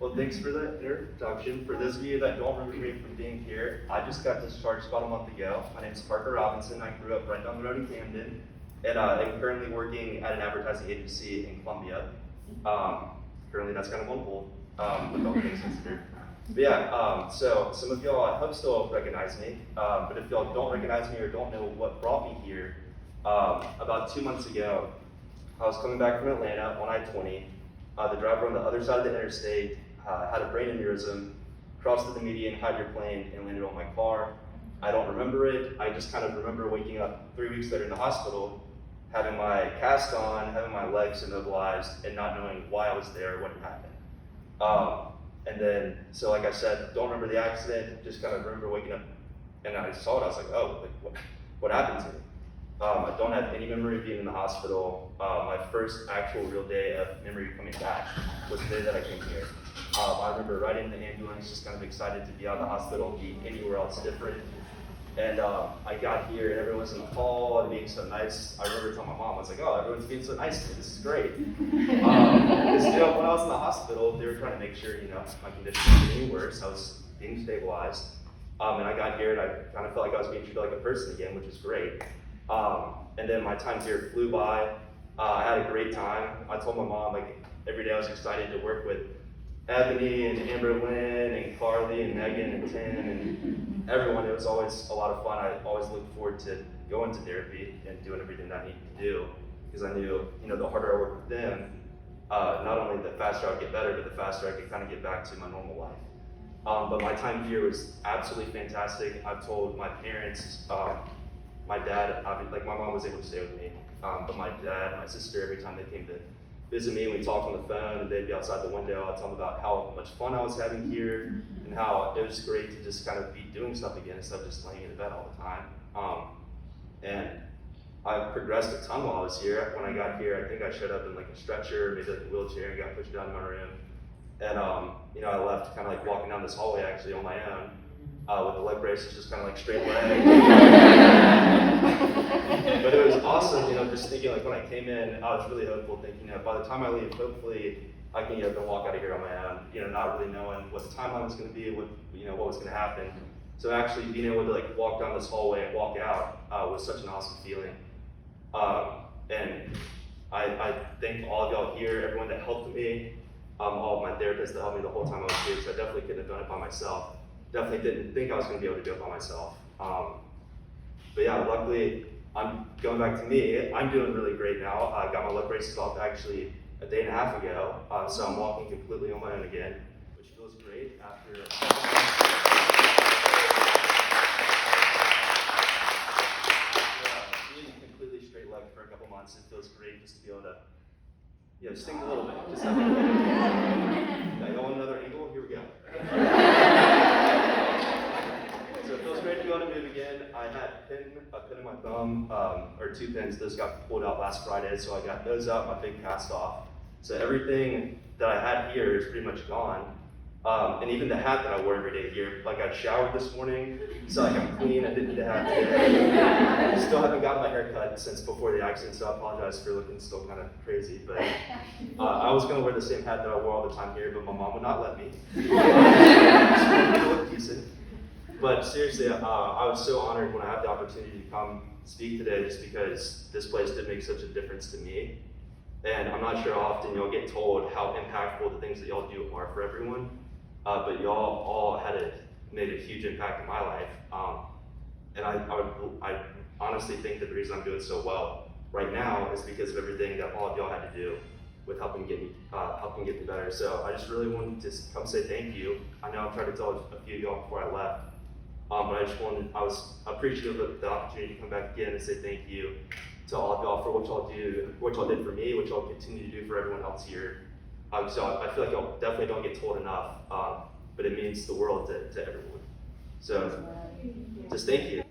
Well, thanks for that introduction. For those of you that don't remember me from being here, I just got discharged about a month ago. My name is Parker Robinson. I grew up right down the road in Camden, and I'm currently working at an advertising agency in Columbia. Currently, that's kind of on hold with all things considered. But yeah, so some of y'all I hope still recognize me, but if y'all don't recognize me or don't know what brought me here, about 2 months ago, I was coming back from Atlanta on I-20. The driver on the other side of the interstate had a brain aneurysm, crossed the median, hydroplaned, and landed on my car. I don't remember it. I just kind of remember waking up 3 weeks later in the hospital, having my cast on, having my legs immobilized, and not knowing why I was there or what had happened. And then, so like I said, don't remember the accident, just kind of remember waking up and I saw it. I was like, oh, like, what happened to me? I don't have any memory of being in the hospital. My first actual real day of memory coming back was the day that I came here. I remember riding in the ambulance, just kind of excited to be out of the hospital, be anywhere else different. And I got here and everyone's in the hall and being so nice. I remember telling my mom, I was like, oh, everyone's being so nice to me, this is great. Because when I was in the hospital, they were trying to make sure, my condition wasn't getting worse. I was being stabilized. And I got here and I kind of felt like I was being treated like a person again, which is great. And then my time here flew by. I had a great time. I told my mom, like, every day I was excited to work with Ebony and Amber Lynn and Carly and Megan and Tim and everyone. It was always a lot of fun. I always looked forward to going to therapy and doing everything that I needed to do because I knew, the harder I worked with them, not only the faster I'd get better, but the faster I could kind of get back to my normal life. But my time here was absolutely fantastic. I've told my parents, my dad, my mom was able to stay with me, but my dad, my sister, every time they came to visit me, we talked on the phone, and they'd be outside the window. I'd tell them about how much fun I was having here, and how it was great to just kind of be doing stuff again instead of just laying in bed all the time. And I progressed a ton while I was here. When I got here, I think I showed up in like a stretcher, maybe like a wheelchair, and got pushed down to my room. And I left kind of like walking down this hallway actually on my own. With the leg braces, just kind of like straight leg. But it was awesome, just thinking like when I came in, I was really hopeful, thinking by the time I leave, hopefully I can get up and walk out of here on my own, not really knowing what the timeline was going to be, what was going to happen. So actually being able to like walk down this hallway and walk out was such an awesome feeling. And I thank all of y'all here, everyone that helped me, all of my therapists that helped me the whole time I was here, because I definitely couldn't have done it by myself. Definitely didn't think I was going to be able to do it by myself. But yeah, luckily, I'm going back to me. I'm doing really great now. I got my leg braces off actually a day and a half ago, so I'm walking completely on my own again, which feels great after. Being completely straight leg for a couple months, it feels great just to be able to, sting a little bit. Just have a little bit. Yeah, y'all want another angle? Here we go. So it feels great to be able to move again. I had a pin in my thumb, or 2 pins. Those got pulled out last Friday, so I got those out, my big cast off. So everything that I had here is pretty much gone. And even the hat that I wore every day here, like I showered this morning, so like I'm clean, I didn't need the hat today. I still haven't gotten my hair cut since before the accident, so I apologize for looking still kind of crazy. But I was gonna wear the same hat that I wore all the time here, but my mom would not let me. She wanted me to look decent. But seriously, I was so honored when I had the opportunity to come speak today, just because this place did make such a difference to me. And I'm not sure how often y'all get told how impactful the things that y'all do are for everyone. But y'all all made a huge impact in my life. And I honestly think that the reason I'm doing so well right now is because of everything that all of y'all had to do with helping get me better. So I just really wanted to come say thank you. I know I've tried to tell a few of y'all before I left, but I was appreciative of the opportunity to come back again and say thank you to all of y'all for what y'all did for me, what y'all continue to do for everyone else here. So I feel like y'all definitely don't get told enough, but it means the world to everyone. So just thank you.